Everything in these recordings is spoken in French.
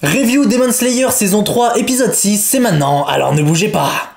Review Demon Slayer saison 3 épisode 6, c'est maintenant, alors ne bougez pas.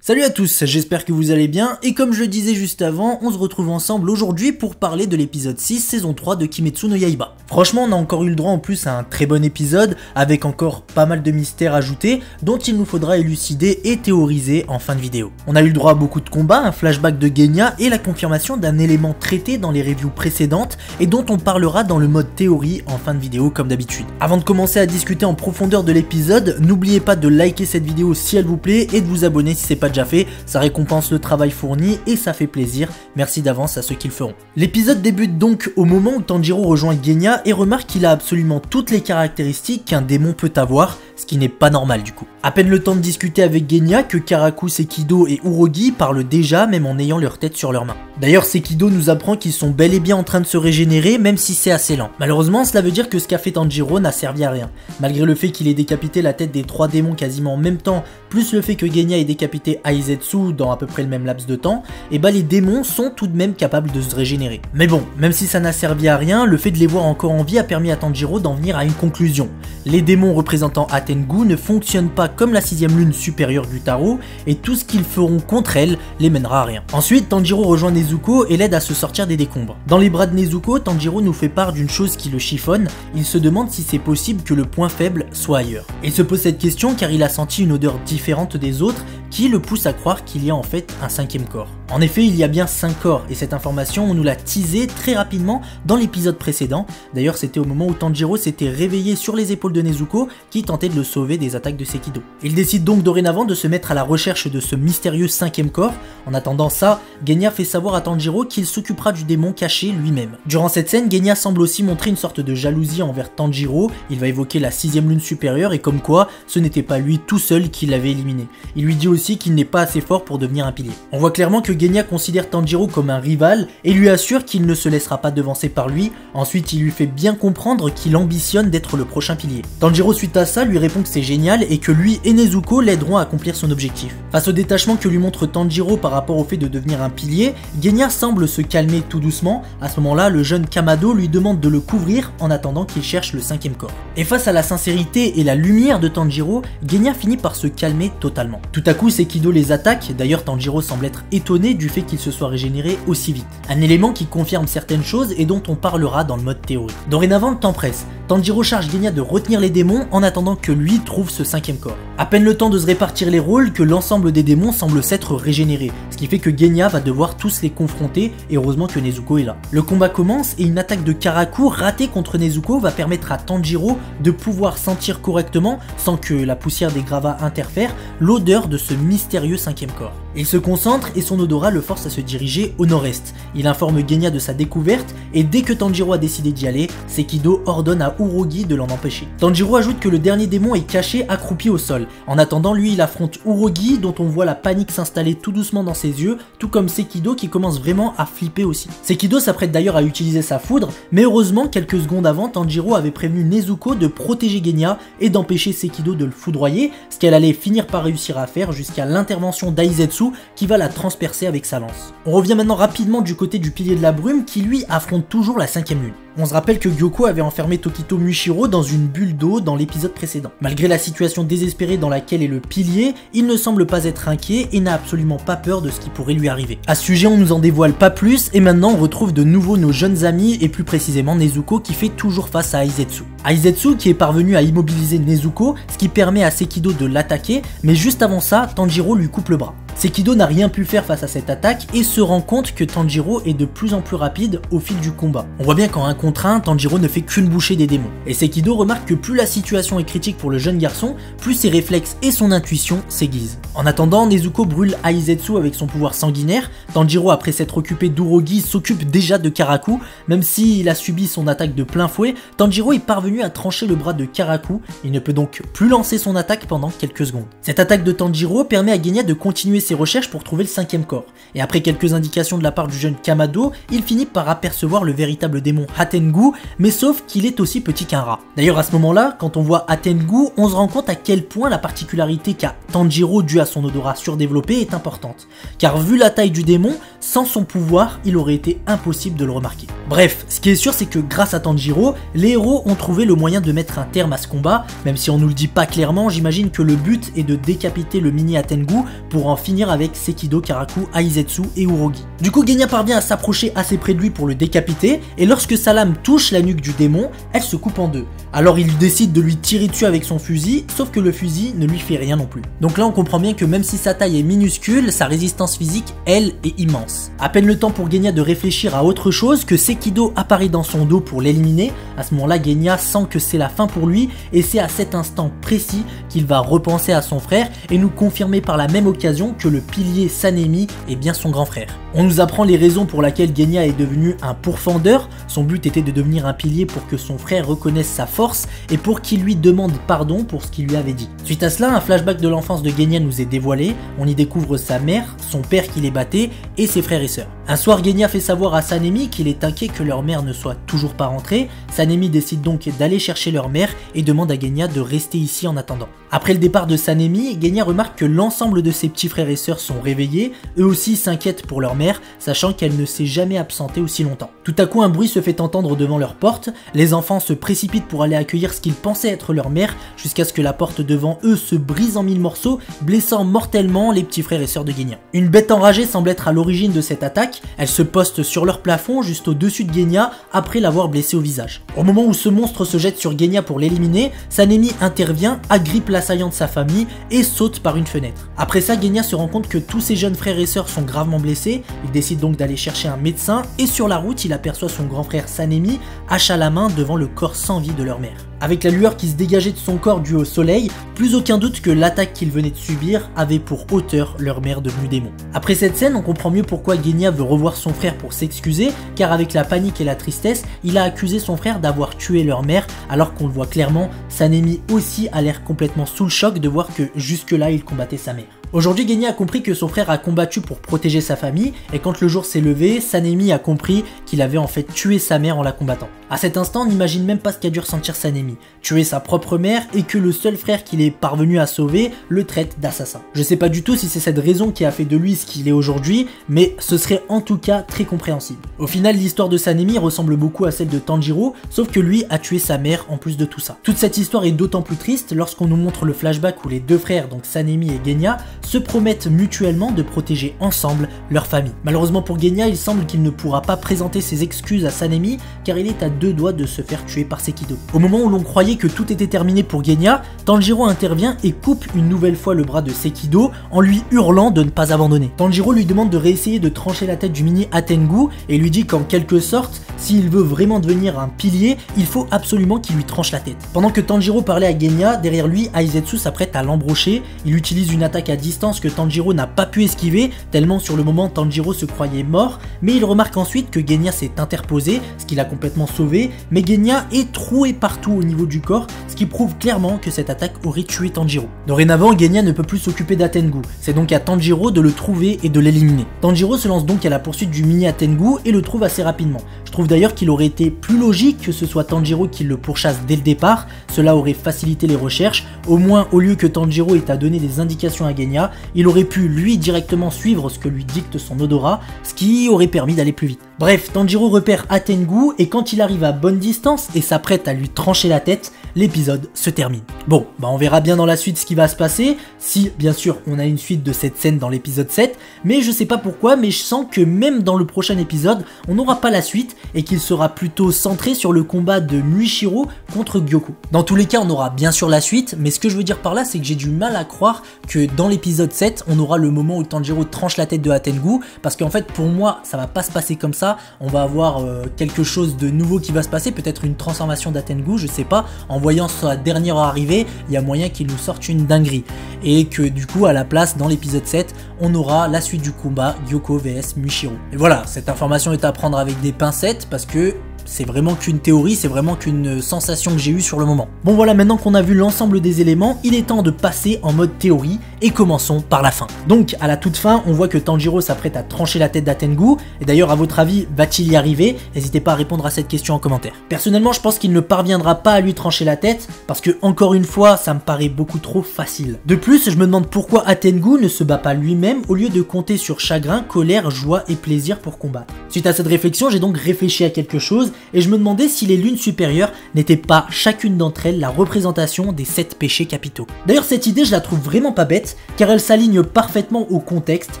Salut à tous, j'espère que vous allez bien, et comme je le disais juste avant, on se retrouve ensemble aujourd'hui pour parler de l'épisode 6, saison 3 de Kimetsu no Yaiba. Franchement, on a encore eu le droit en plus à un très bon épisode, avec encore pas mal de mystères ajoutés, dont il nous faudra élucider et théoriser en fin de vidéo. On a eu le droit à beaucoup de combats, un flashback de Genya, et la confirmation d'un élément traité dans les reviews précédentes, et dont on parlera dans le mode théorie en fin de vidéo comme d'habitude. Avant de commencer à discuter en profondeur de l'épisode, n'oubliez pas de liker cette vidéo si elle vous plaît, et de vous abonner si c'est pas déjà fait, ça récompense le travail fourni et ça fait plaisir, merci d'avance à ceux qui le feront. L'épisode débute donc au moment où Tanjiro rejoint Genya et remarque qu'il a absolument toutes les caractéristiques qu'un démon peut avoir, ce qui n'est pas normal du coup. À peine le temps de discuter avec Genya que Karaku, Sekido et Urogi parlent déjà même en ayant leur tête sur leurs mains. D'ailleurs Sekido nous apprend qu'ils sont bel et bien en train de se régénérer même si c'est assez lent. Malheureusement cela veut dire que ce qu'a fait Tanjiro n'a servi à rien. Malgré le fait qu'il ait décapité la tête des 3 démons quasiment en même temps, plus le fait que Genya ait décapité Aizetsu dans à peu près le même laps de temps, et bah les démons sont tout de même capables de se régénérer. Mais bon, même si ça n'a servi à rien, le fait de les voir encore en vie a permis à Tanjiro d'en venir à une conclusion. Les démons représentant Atengu ne fonctionnent pas comme la 6ème lune supérieure du tarot, et tout ce qu'ils feront contre elle les mènera à rien. Ensuite, Tanjiro rejoint Nezuko et l'aide à se sortir des décombres. Dans les bras de Nezuko, Tanjiro nous fait part d'une chose qui le chiffonne, il se demande si c'est possible que le point faible soit ailleurs. Il se pose cette question car il a senti une odeur différente des autres qui le pousse à croire qu'il y a en fait un 5ème corps. En effet, il y a bien 5 corps, et cette information on nous l'a teasé très rapidement dans l'épisode précédent. D'ailleurs c'était au moment où Tanjiro s'était réveillé sur les épaules de Nezuko qui tentait de le sauver des attaques de Sekido. Il décide donc dorénavant de se mettre à la recherche de ce mystérieux 5ème corps. En attendant ça, Genya fait savoir à Tanjiro qu'il s'occupera du démon caché lui-même. Durant cette scène, Genya semble aussi montrer une sorte de jalousie envers Tanjiro, il va évoquer la 6ème lune supérieure et comme quoi ce n'était pas lui tout seul qui l'avait éliminé. Il lui dit aussi qu'il n'est pas assez fort pour devenir un pilier. On voit clairement que Genya considère Tanjiro comme un rival et lui assure qu'il ne se laissera pas devancer par lui. Ensuite il lui fait bien comprendre qu'il ambitionne d'être le prochain pilier. Tanjiro suite à ça lui répond que c'est génial et que lui et Nezuko l'aideront à accomplir son objectif. Face au détachement que lui montre Tanjiro par rapport au fait de devenir un pilier, Genya semble se calmer tout doucement. À ce moment là le jeune Kamado lui demande de le couvrir en attendant qu'il cherche le 5ème corps. Et face à la sincérité et la lumière de Tanjiro, Genya finit par se calmer totalement. Tout à coup Sekido les attaque, d'ailleurs Tanjiro semble être étonné du fait qu'il se soit régénéré aussi vite. Un élément qui confirme certaines choses et dont on parlera dans le mode théorie. Dorénavant le temps presse, Tanjiro charge Genya de retenir les démons en attendant que lui trouve ce 5ème corps. À peine le temps de se répartir les rôles que l'ensemble des démons semble s'être régénéré, ce qui fait que Genya va devoir tous les confronter et heureusement que Nezuko est là. Le combat commence et une attaque de Karaku ratée contre Nezuko va permettre à Tanjiro de pouvoir sentir correctement, sans que la poussière des gravats interfère, l'odeur de ce mystérieux 5ème corps. Il se concentre et son odorat le force à se diriger au nord-est. Il informe Genya de sa découverte et dès que Tanjiro a décidé d'y aller, Sekido ordonne à Urogi de l'en empêcher. Tanjiro ajoute que le dernier démon est caché accroupi au sol. En attendant, lui il affronte Urogi dont on voit la panique s'installer tout doucement dans ses yeux, tout comme Sekido qui commence vraiment à flipper aussi. Sekido s'apprête d'ailleurs à utiliser sa foudre, mais heureusement quelques secondes avant, Tanjiro avait prévenu Nezuko de protéger Genya et d'empêcher Sekido de le foudroyer, ce qu'elle allait finir par réussir à faire jusqu'à l'intervention d'Aizetsu qui va la transpercer avec sa lance. On revient maintenant rapidement du côté du pilier de la brume qui lui affronte toujours la 5ème lune. On se rappelle que Gyoko avait enfermé Tokito Mushiro dans une bulle d'eau dans l'épisode précédent. Malgré la situation désespérée dans laquelle est le pilier, il ne semble pas être inquiet et n'a absolument pas peur de ce qui pourrait lui arriver. À ce sujet, on nous en dévoile pas plus et maintenant on retrouve de nouveau nos jeunes amis et plus précisément Nezuko qui fait toujours face à Aizetsu. Aizetsu qui est parvenu à immobiliser Nezuko, ce qui permet à Sekido de l'attaquer, mais juste avant ça, Tanjiro lui coupe le bras. Sekido n'a rien pu faire face à cette attaque et se rend compte que Tanjiro est de plus en plus rapide au fil du combat. On voit bien qu'en 1 contre 1, Tanjiro ne fait qu'une bouchée des démons. Et Sekido remarque que plus la situation est critique pour le jeune garçon, plus ses réflexes et son intuition s'aiguisent. En attendant, Nezuko brûle Aizetsu avec son pouvoir sanguinaire. Tanjiro, après s'être occupé d'Urogi, s'occupe déjà de Karaku. Même s'il a subi son attaque de plein fouet, Tanjiro est parvenu à trancher le bras de Karaku. Il ne peut donc plus lancer son attaque pendant quelques secondes. Cette attaque de Tanjiro permet à Genya de continuer ses recherches pour trouver le 5ème corps. Et après quelques indications de la part du jeune Kamado, il finit par apercevoir le véritable démon Atengu, mais sauf qu'il est aussi petit qu'un rat. D'ailleurs à ce moment-là, quand on voit Atengu, on se rend compte à quel point la particularité qu'a Tanjiro due à son odorat surdéveloppé est importante. Car vu la taille du démon, sans son pouvoir, il aurait été impossible de le remarquer. Bref, ce qui est sûr, c'est que grâce à Tanjiro, les héros ont trouvé le moyen de mettre un terme à ce combat, même si on nous le dit pas clairement, j'imagine que le but est de décapiter le mini Atengu pour en finir avec Sekido, Karaku, Aizetsu et Urogi. Du coup, Genya parvient à s'approcher assez près de lui pour le décapiter, et lorsque sa lame touche la nuque du démon, elle se coupe en deux. Alors il décide de lui tirer dessus avec son fusil, sauf que le fusil ne lui fait rien non plus. Donc là on comprend bien que même si sa taille est minuscule, sa résistance physique, elle, est immense. À peine le temps pour Genya de réfléchir à autre chose que Sekido apparaît dans son dos pour l'éliminer. À ce moment-là, Genya sent que c'est la fin pour lui, et c'est à cet instant précis qu'il va repenser à son frère et nous confirmer par la même occasion que le pilier Sanemi est bien son grand frère. On nous apprend les raisons pour lesquelles Genya est devenu un pourfendeur. Son but était de devenir un pilier pour que son frère reconnaisse sa force et pour qu'il lui demande pardon pour ce qu'il lui avait dit. Suite à cela, un flashback de l'enfance de Genya nous est dévoilé. On y découvre sa mère, son père qui les battait et ses frères et sœurs. Un soir, Genya fait savoir à Sanemi qu'il est inquiet que leur mère ne soit toujours pas rentrée. Sanemi décide donc d'aller chercher leur mère et demande à Genya de rester ici en attendant. Après le départ de Sanemi, Genya remarque que l'ensemble de ses petits frères et sœurs sont réveillés. Eux aussi s'inquiètent pour leur mère, sachant qu'elle ne s'est jamais absentée aussi longtemps. Tout à coup, un bruit se fait entendre devant leur porte. Les enfants se précipitent pour aller accueillir ce qu'ils pensaient être leur mère, jusqu'à ce que la porte devant eux se brise en 1000 morceaux, blessant mortellement les petits frères et sœurs de Genya. Une bête enragée semble être à l'origine de cette attaque. Elle se poste sur leur plafond juste au-dessus de Genya après l'avoir blessé au visage. Au moment où ce monstre se jette sur Genya pour l'éliminer, Sanemi intervient, agrippe l'assaillant de sa famille et saute par une fenêtre. Après ça, Genya se rend compte que tous ses jeunes frères et sœurs sont gravement blessés. Il décide donc d'aller chercher un médecin et sur la route, il aperçoit son grand frère Sanemi, hache à la main devant le corps sans vie de leur mère. Avec la lueur qui se dégageait de son corps due au soleil, plus aucun doute que l'attaque qu'il venait de subir avait pour auteur leur mère devenue démon. Après cette scène, on comprend mieux pourquoi Genya veut revoir son frère pour s'excuser, car avec la panique et la tristesse, il a accusé son frère d'avoir tué leur mère, alors qu'on le voit clairement, Sanemi aussi a l'air complètement sous le choc de voir que jusque-là il combattait sa mère. Aujourd'hui, Genya a compris que son frère a combattu pour protéger sa famille, et quand le jour s'est levé, Sanemi a compris qu'il avait en fait tué sa mère en la combattant. À cet instant, on n'imagine même pas ce qu'a dû ressentir Sanemi, tuer sa propre mère et que le seul frère qu'il est parvenu à sauver le traite d'assassin. Je sais pas du tout si c'est cette raison qui a fait de lui ce qu'il est aujourd'hui, mais ce serait en tout cas très compréhensible. Au final, l'histoire de Sanemi ressemble beaucoup à celle de Tanjiro, sauf que lui a tué sa mère en plus de tout ça. Toute cette histoire est d'autant plus triste lorsqu'on nous montre le flashback où les deux frères, donc Sanemi et Genya, se promettent mutuellement de protéger ensemble leur famille. Malheureusement pour Genya, il semble qu'il ne pourra pas présenter ses excuses à Sanemi car il est à deux doigts de se faire tuer par Sekido. Au moment où l'on croyait que tout était terminé pour Genya, Tanjiro intervient et coupe une nouvelle fois le bras de Sekido en lui hurlant de ne pas abandonner. Tanjiro lui demande de réessayer de trancher la tête du mini Atengu et lui dit qu'en quelque sorte, s'il veut vraiment devenir un pilier, il faut absolument qu'il lui tranche la tête. Pendant que Tanjiro parlait à Genya, derrière lui, Aizetsu s'apprête à l'embrocher. Il utilise une attaque à distance que Tanjiro n'a pas pu esquiver, tellement sur le moment Tanjiro se croyait mort, mais il remarque ensuite que Genya s'est interposé, ce qui l'a complètement sauvé, mais Genya est troué partout au niveau du corps, ce qui prouve clairement que cette attaque aurait tué Tanjiro. Dorénavant, Genya ne peut plus s'occuper d'Atengu, c'est donc à Tanjiro de le trouver et de l'éliminer. Tanjiro se lance donc à la poursuite du mini Atengu et le trouve assez rapidement. Je trouve d'ailleurs qu'il aurait été plus logique que ce soit Tanjiro qui le pourchasse dès le départ, cela aurait facilité les recherches, au moins au lieu que Tanjiro ait à donner des indications à Genya, il aurait pu lui directement suivre ce que lui dicte son odorat, ce qui aurait permis d'aller plus vite. Bref, Tanjiro repère Atengu et quand il arrive à bonne distance et s'apprête à lui trancher la tête, l'épisode se termine. Bon, on verra bien dans la suite ce qui va se passer, si bien sûr on a une suite de cette scène dans l'épisode 7, mais je sais pas pourquoi, mais je sens que même dans le prochain épisode, on n'aura pas la suite et qu'il sera plutôt centré sur le combat de Muishiro contre Gyoko. Dans tous les cas, on aura bien sûr la suite, mais ce que je veux dire par là, c'est que j'ai du mal à croire que dans l'épisode 7, on aura le moment où Tanjiro tranche la tête de Atengu, parce qu'en fait, pour moi, ça va pas se passer comme ça, on va avoir quelque chose de nouveau qui va se passer, peut-être une transformation d'Atengu, je sais pas, en voyant sa dernière arrivée, il y a moyen qu'il nous sorte une dinguerie, et que du coup, à la place, dans l'épisode 7, on aura la suite du combat, Gyoko vs Muishiro. Et voilà, cette information est à prendre avec des pincettes, parce que c'est vraiment qu'une théorie, c'est vraiment qu'une sensation que j'ai eue sur le moment. Bon voilà, maintenant qu'on a vu l'ensemble des éléments, il est temps de passer en mode théorie et commençons par la fin. Donc à la toute fin, on voit que Tanjiro s'apprête à trancher la tête d'Atengu, et d'ailleurs à votre avis, va-t-il y arriver? N'hésitez pas à répondre à cette question en commentaire. Personnellement, je pense qu'il ne parviendra pas à lui trancher la tête, parce que encore une fois, ça me paraît beaucoup trop facile. De plus, je me demande pourquoi Atengu ne se bat pas lui-même au lieu de compter sur chagrin, colère, joie et plaisir pour combattre. Suite à cette réflexion, j'ai donc réfléchi à quelque chose et je me demandais si les lunes supérieures n'étaient pas chacune d'entre elles la représentation des 7 péchés capitaux. D'ailleurs, cette idée, je la trouve vraiment pas bête car elle s'aligne parfaitement au contexte,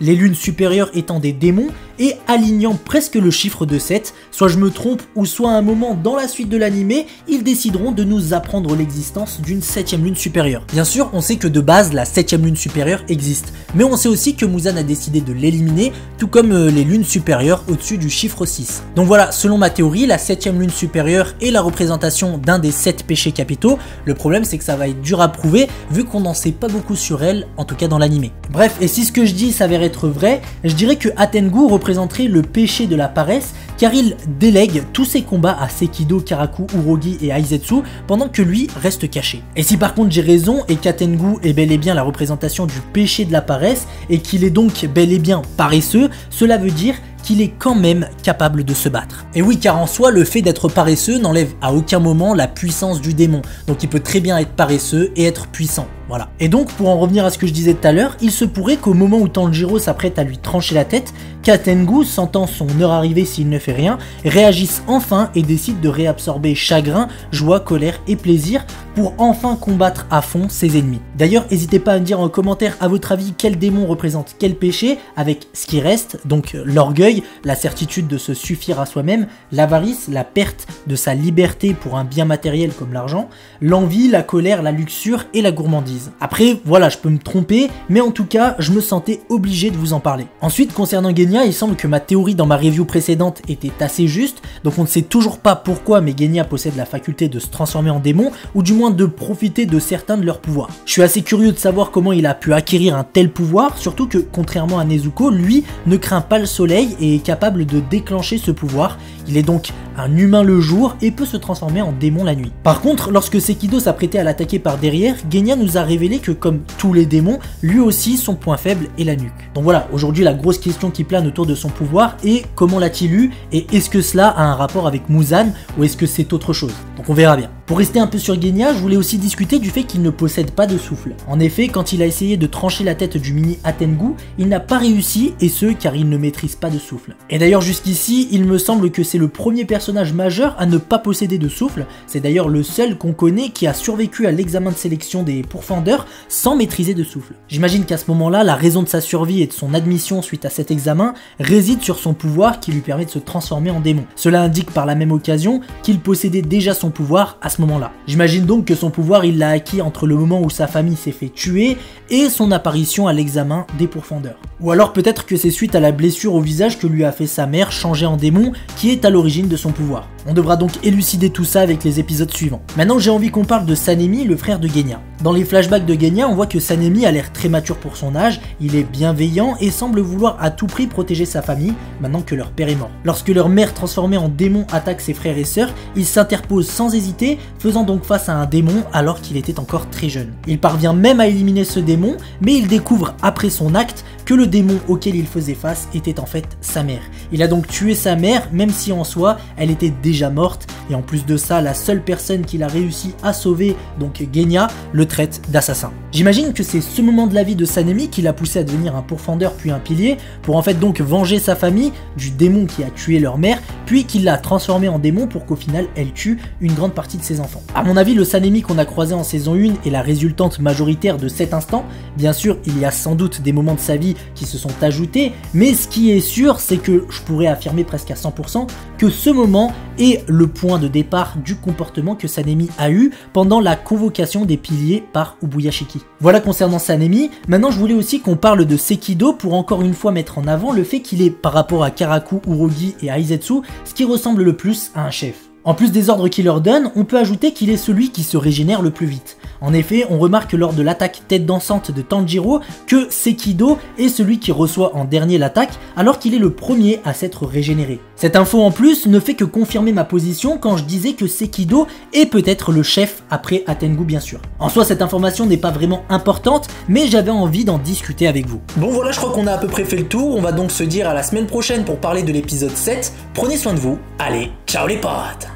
les lunes supérieures étant des démons et alignant presque le chiffre de 7, soit je me trompe ou soit à un moment dans la suite de l'animé, ils décideront de nous apprendre l'existence d'une 7ème lune supérieure. Bien sûr, on sait que de base, la 7ème lune supérieure existe, mais on sait aussi que Muzan a décidé de l'éliminer, tout comme les lunes supérieures au-dessus du chiffre 6. Donc voilà, selon ma théorie, la 7ème lune supérieure est la représentation d'un des 7 péchés capitaux. Le problème, c'est que ça va être dur à prouver, vu qu'on n'en sait pas beaucoup sur elle, en tout cas dans l'animé. Bref, et si ce que je dis s'avère être vrai, je dirais que Atengu représenterait le péché de la paresse, car il délègue tous ses combats à Sekido, Karaku, Urogi et Aizetsu, pendant que lui reste caché. Et si par contre j'ai raison et qu'Atengu est bel et bien la représentation du péché de la paresse, et qu'il est donc bel et bien paresseux, cela veut dire qu'il est quand même capable de se battre. Et oui, car en soi, le fait d'être paresseux n'enlève à aucun moment la puissance du démon. Donc il peut très bien être paresseux et être puissant. Voilà. Et donc, pour en revenir à ce que je disais tout à l'heure, il se pourrait qu'au moment où Tanjiro s'apprête à lui trancher la tête, qu'Atengu, sentant son heure arriver s'il ne fait rien, réagisse enfin et décide de réabsorber chagrin, joie, colère et plaisir pour enfin combattre à fond ses ennemis. D'ailleurs, n'hésitez pas à me dire en commentaire à votre avis quel démon représente quel péché, avec ce qui reste, donc l'orgueil, la certitude de se suffire à soi-même, l'avarice, la perte de sa liberté pour un bien matériel comme l'argent, l'envie, la colère, la luxure et la gourmandise. Après, voilà, je peux me tromper, mais en tout cas, je me sentais obligé de vous en parler. Ensuite, concernant Genya, il semble que ma théorie dans ma review précédente était assez juste, donc on ne sait toujours pas pourquoi, mais Genya possède la faculté de se transformer en démon, ou du moins de profiter de certains de leurs pouvoirs. Je suis assez curieux de savoir comment il a pu acquérir un tel pouvoir, surtout que, contrairement à Nezuko, lui ne craint pas le soleil et est capable de déclencher ce pouvoir. Il est donc un humain le jour et peut se transformer en démon la nuit. Par contre, lorsque Sekido s'apprêtait à l'attaquer par derrière, Genya nous a révélé que comme tous les démons, lui aussi son point faible est la nuque. Donc voilà, aujourd'hui la grosse question qui plane autour de son pouvoir est comment l'a-t-il eu et est-ce que cela a un rapport avec Muzan ou est-ce que c'est autre chose? Donc on verra bien. Pour rester un peu sur Genya, je voulais aussi discuter du fait qu'il ne possède pas de souffle. En effet, quand il a essayé de trancher la tête du mini Atengu, il n'a pas réussi et ce car il ne maîtrise pas de souffle. Et d'ailleurs jusqu'ici, il me semble que c'est le premier personnage majeur à ne pas posséder de souffle. C'est d'ailleurs le seul qu'on connaît qui a survécu à l'examen de sélection des pourfendeurs sans maîtriser de souffle. J'imagine qu'à ce moment-là, la raison de sa survie et de son admission suite à cet examen réside sur son pouvoir qui lui permet de se transformer en démon. Cela indique par la même occasion qu'il possédait déjà son pouvoir à ce moment-là. J'imagine donc que son pouvoir il l'a acquis entre le moment où sa famille s'est fait tuer et son apparition à l'examen des pourfendeurs. Ou alors peut-être que c'est suite à la blessure au visage que lui a fait sa mère changer en démon qui est à l'origine de son pouvoir. On devra donc élucider tout ça avec les épisodes suivants. Maintenant j'ai envie qu'on parle de Sanemi, le frère de Genya. Dans les flashbacks de Genya, on voit que Sanemi a l'air très mature pour son âge, il est bienveillant et semble vouloir à tout prix protéger sa famille maintenant que leur père est mort. Lorsque leur mère transformée en démon attaque ses frères et sœurs, il s'interpose sans hésiter, faisant donc face à un démon alors qu'il était encore très jeune. Il parvient même à éliminer ce démon, mais il découvre après son acte que le démon auquel il faisait face était en fait sa mère. Il a donc tué sa mère, même si en soi, elle était déjà morte, et en plus de ça, la seule personne qu'il a réussi à sauver, donc Genya, le traite d'assassin. J'imagine que c'est ce moment de la vie de Sanemi qui l'a poussé à devenir un pourfendeur puis un pilier, pour en fait donc venger sa famille du démon qui a tué leur mère, puis qu'il l'a transformé en démon pour qu'au final elle tue une grande partie de ses enfants. A mon avis, le Sanemi qu'on a croisé en saison 1 est la résultante majoritaire de cet instant. Bien sûr, il y a sans doute des moments de sa vie qui se sont ajoutés, mais ce qui est sûr, c'est que je pourrais affirmer presque à 100% que ce moment est le point de départ du comportement que Sanemi a eu pendant la convocation des piliers par Ubuyashiki. Voilà concernant Sanemi. Maintenant je voulais aussi qu'on parle de Sekido pour encore une fois mettre en avant le fait qu'il est par rapport à Karaku, Urogi et Aizetsu ce qui ressemble le plus à un chef. En plus des ordres qu'il leur donne, on peut ajouter qu'il est celui qui se régénère le plus vite. En effet, on remarque lors de l'attaque tête dansante de Tanjiro que Sekido est celui qui reçoit en dernier l'attaque alors qu'il est le premier à s'être régénéré. Cette info en plus ne fait que confirmer ma position quand je disais que Sekido est peut-être le chef après Atengu bien sûr. En soi cette information n'est pas vraiment importante, mais j'avais envie d'en discuter avec vous. Bon voilà, je crois qu'on a à peu près fait le tour, on va donc se dire à la semaine prochaine pour parler de l'épisode 7. Prenez soin de vous, allez, ciao les potes!